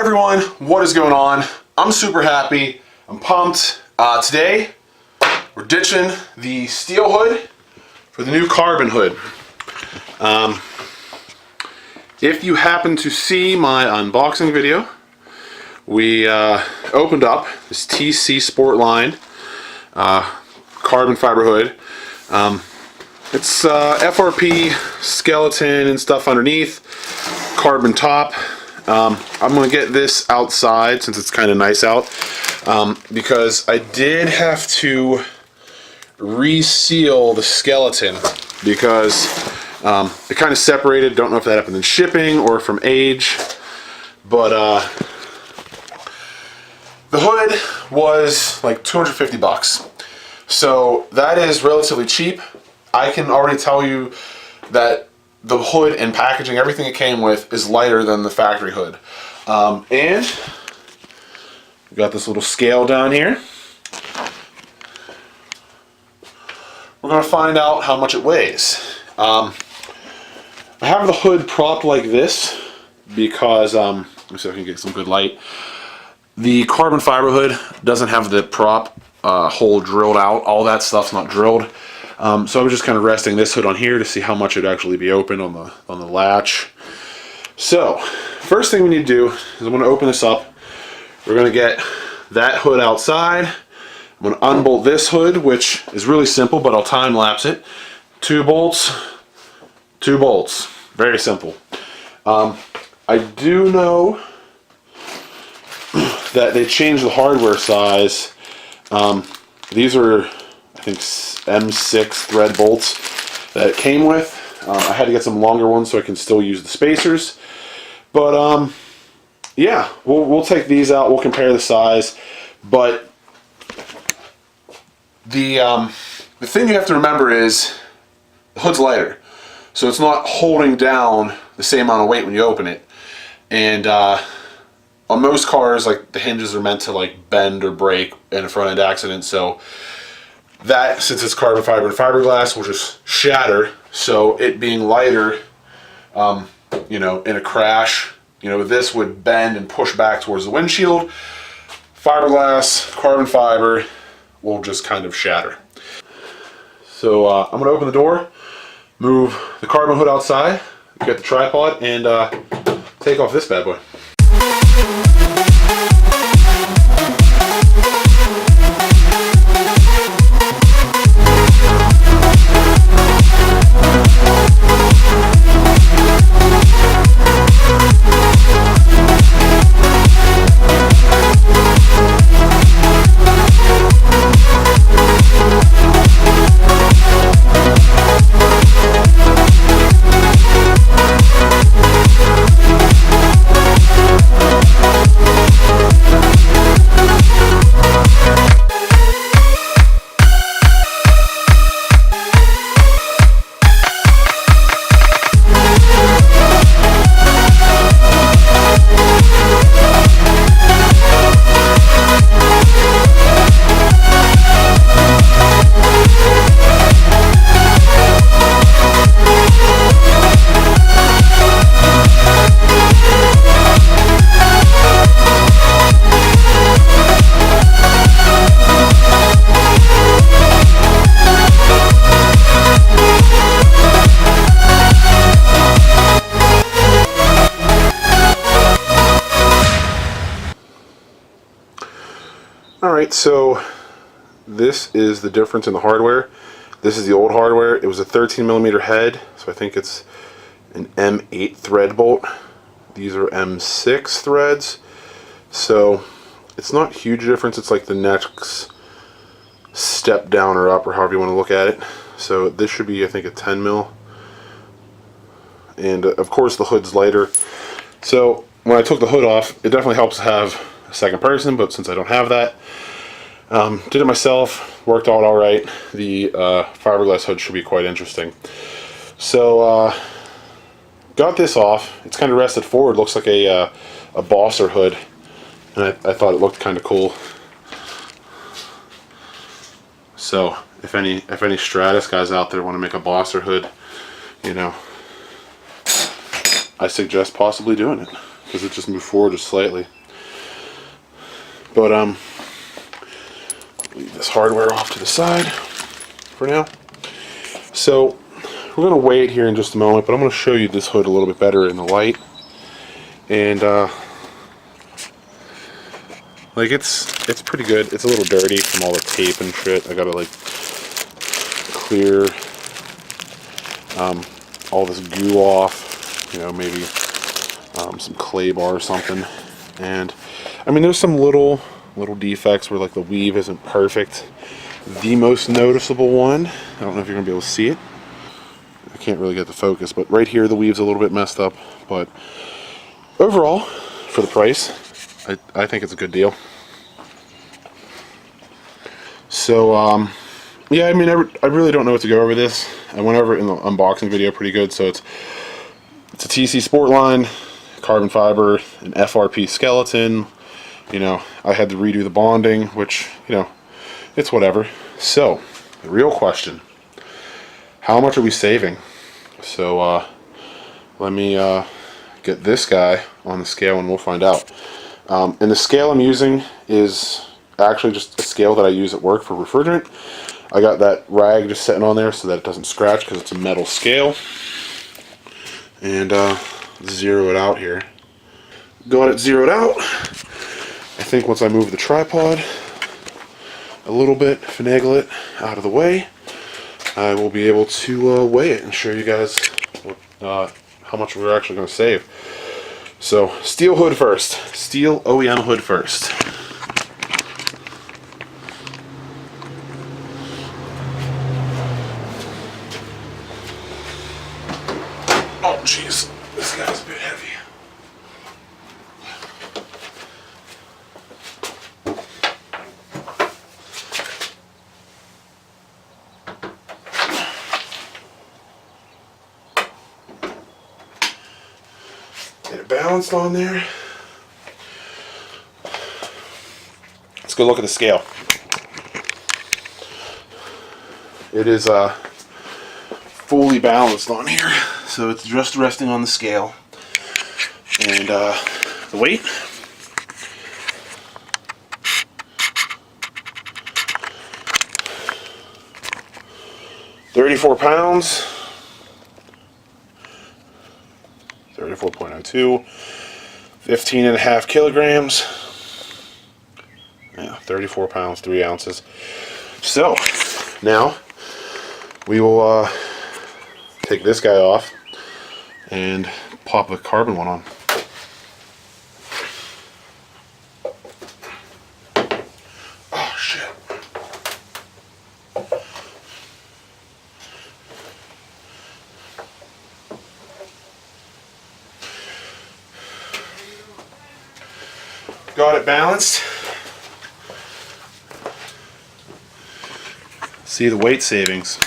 everyone, what is going on? I'm super happy. I'm pumped. Today, we're ditching the steel hood for the new carbon hood. If you happen to see my unboxing video, we opened up this TC Sportline carbon fiber hood. It's FRP skeleton and stuff underneath, carbon top. I'm going to get this outside since it's kind of nice out, because I did have to reseal the skeleton because it kind of separated. Don't know if that happened in shipping or from age, but the hood was like 250 bucks. So that is relatively cheap. I can already tell you that the hood and packaging, everything it came with, is lighter than the factory hood. And we've got this little scale down here. We're going to find out how much it weighs. I have the hood propped like this because, let me see if I can get some good light. The carbon fiber hood doesn't have the prop hole drilled out. All that stuff's not drilled. So I was just kind of resting this hood on here to see how much it'd actually be open on the latch. So first thing we need to do is I'm going to open this up. We're going to get that hood outside. I'm going to unbolt this hood, which is really simple, but I'll time lapse it. 2 bolts, 2 bolts. Very simple. I do know that they changed the hardware size. These are, I think, M6 thread bolts that it came with. I had to get some longer ones so I can still use the spacers. But yeah, we'll take these out. We'll compare the size. But the thing you have to remember is the hood's lighter, so it's not holding down the same amount of weight when you open it. And on most cars, like, the hinges are meant to like bend or break in a front end accident. So that, since it's carbon fiber and fiberglass, will just shatter. So it being lighter, you know, in a crash, you know, this would bend and push back towards the windshield. Fiberglass, carbon fiber will just kind of shatter. So I'm going to open the door, move the carbon hood outside, get the tripod, and take off this bad boy. Alright, so this is the difference in the hardware. This is the old hardware. It was a 13mm head, so I think it's an M8 thread bolt. These are M6 threads, so it's not a huge difference. It's like the next step down or up, or however you want to look at it. So this should be, I think, a 10mm, and of course the hood's lighter. So when I took the hood off, it definitely helps to have a second person, but since I don't have that, did it myself, worked out all right. The fiberglass hood should be quite interesting. So got this off. It's kind of rested forward. Looks like a Bosser hood, and I thought it looked kind of cool. So if any Stratus guys out there want to make a Bosser hood, you know, I suggest possibly doing it, because it just moved forward just slightly. But leave this hardware off to the side for now. So we're going to weigh it here in just a moment, but I'm going to show you this hood a little bit better in the light. And like it's pretty good. It's a little dirty from all the tape and shit. I gotta like clear all this goo off, you know, maybe some clay bar or something. And I mean, there's some little defects where like the weave isn't perfect. The most noticeable one, I don't know if you're gonna be able to see it. I can't really get the focus, but right here the weave's a little bit messed up. But overall, for the price, I think it's a good deal. So yeah, I mean, I really don't know what to go over this. I went over it in the unboxing video pretty good. So it's a TC Sportline, carbon fiber, an FRP skeleton. You know, I had to redo the bonding, which, you know, it's whatever. So the real question, how much are we saving? So let me get this guy on the scale and we'll find out. And the scale I'm using is actually just a scale that I use at work for refrigerant. I got that rag just sitting on there so that it doesn't scratch because it's a metal scale. And zero it out here. Got it zeroed out. I think once I move the tripod a little bit, finagle it out of the way, I will be able to weigh it and show you guys what, how much we're actually going to save. So, steel hood first. Steel OEM hood first. Oh, jeez. This guy's a bit heavy. Get it balanced on there. Let's go look at the scale. It is fully balanced on here, so it's just resting on the scale. And the weight, £34, 34.02, 15.5 kilograms. Yeah, 34 pounds, 3 ounces. So now we will take this guy off and pop a carbon one on. Oh shit. Got it balanced. See the weight savings.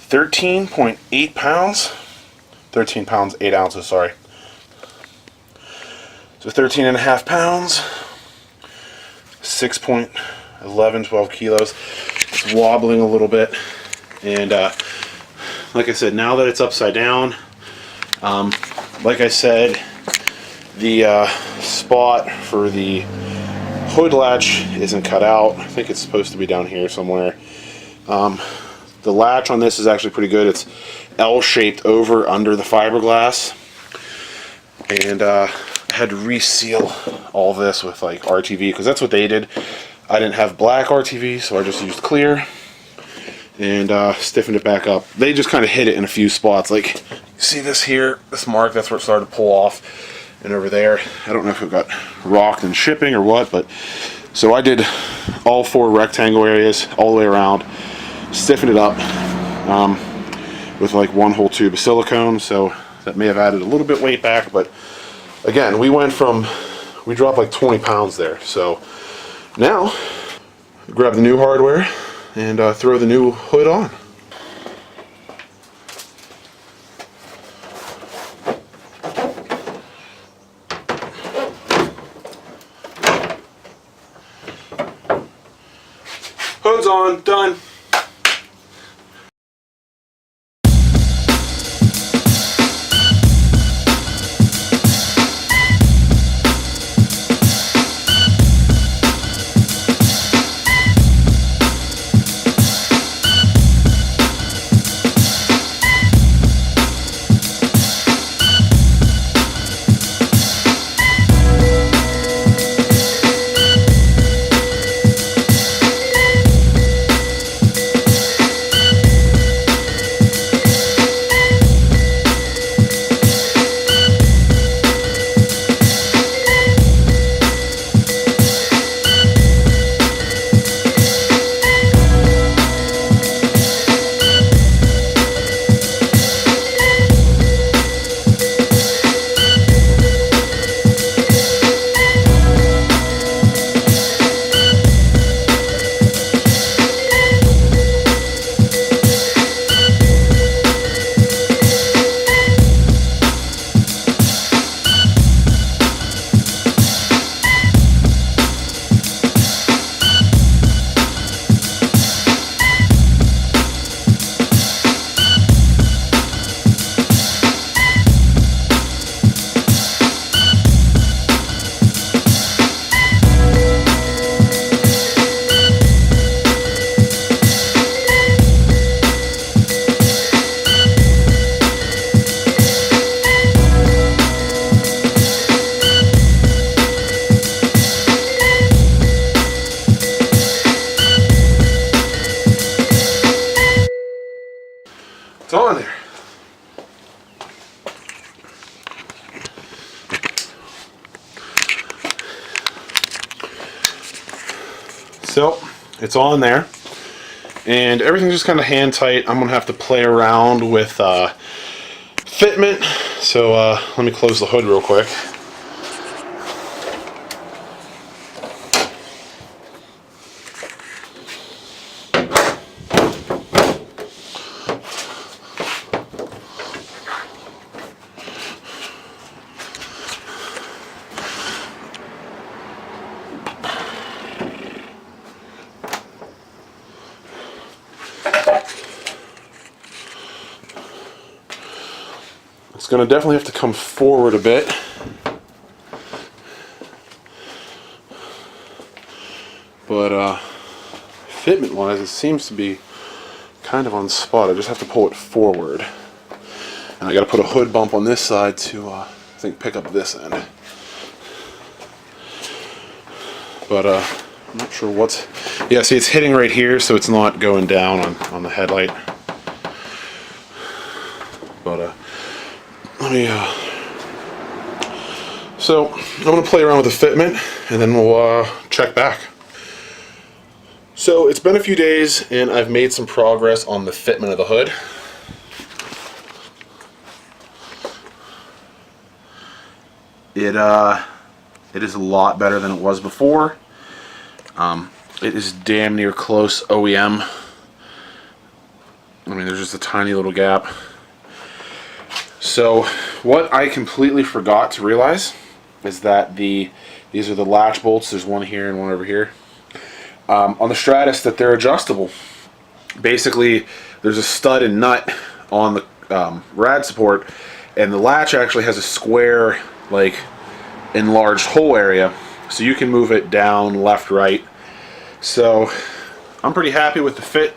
£13.8. 13 pounds, 8 ounces, sorry. So 13.5 pounds, 6.11, 12 kilos. It's wobbling a little bit. And like I said, now that it's upside down, like I said, the spot for the hood latch isn't cut out. I think it's supposed to be down here somewhere. The latch on this is actually pretty good. It's L-shaped over under the fiberglass. And I had to reseal all this with like RTV because that's what they did. I didn't have black RTV, so I just used clear and stiffened it back up. They just kind of hit it in a few spots. Like, you see this here, this mark, that's where it started to pull off. And over there, I don't know if it got rocked in shipping or what, but so I did all 4 rectangle areas all the way around, stiffened it up with like 1 whole tube of silicone, so that may have added a little bit weight back, but again, we dropped like 20 pounds there. So now, grab the new hardware and throw the new hood on. Hood's on, done. So it's on there, and everything's just kind of hand tight. I'm gonna have to play around with fitment. So let me close the hood real quick. It's going to definitely have to come forward a bit. But fitment wise, it seems to be kind of on spot. I just have to pull it forward. And I got to put a hood bump on this side to, I think, pick up this end. But I'm not sure what's... Yeah, see, it's hitting right here, so it's not going down on the headlight. But let me... So, I'm going to play around with the fitment, and then we'll check back. So, it's been a few days, and I've made some progress on the fitment of the hood. It is a lot better than it was before. It is damn near close OEM. I mean, there's just a tiny little gap. So what I completely forgot to realize is that these are the latch bolts. There's one here and one over here. On the Stratus, that they're adjustable. Basically, there's a stud and nut on the rad support, and the latch actually has a square, like, enlarged hole area, so you can move it down, left, right. So I'm pretty happy with the fit.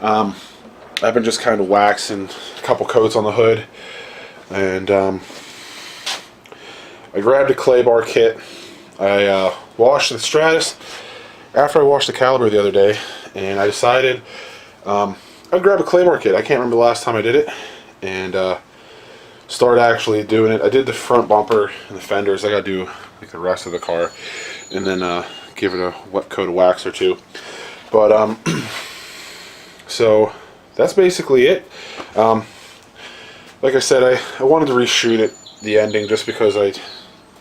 I've been just kind of waxing a couple coats on the hood, and I grabbed a clay bar kit. I washed the Stratus after I washed the caliber the other day, and I decided I'd grab a clay bar kit. I can't remember the last time I did it, and start actually doing it. I did the front bumper and the fenders. I gotta do like the rest of the car, and then give it a wet coat of wax or two. But so that's basically it. Like I said, I wanted to reshoot it, the ending, just because I'd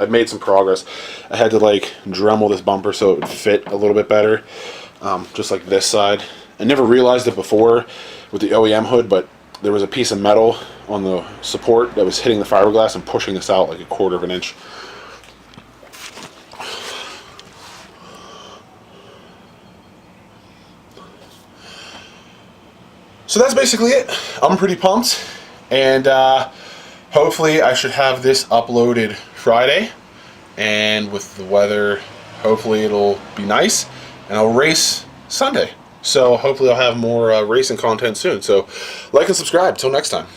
made some progress. I had to like Dremel this bumper so it would fit a little bit better, just like this side. I never realized it before with the OEM hood, but there was a piece of metal on the support that was hitting the fiberglass and pushing this out like a 1/4 of an inch. So that's basically it. I'm pretty pumped, and hopefully I should have this uploaded Friday, and with the weather, hopefully it'll be nice, and I'll race Sunday. So hopefully I'll have more racing content soon. So like and subscribe. Till next time.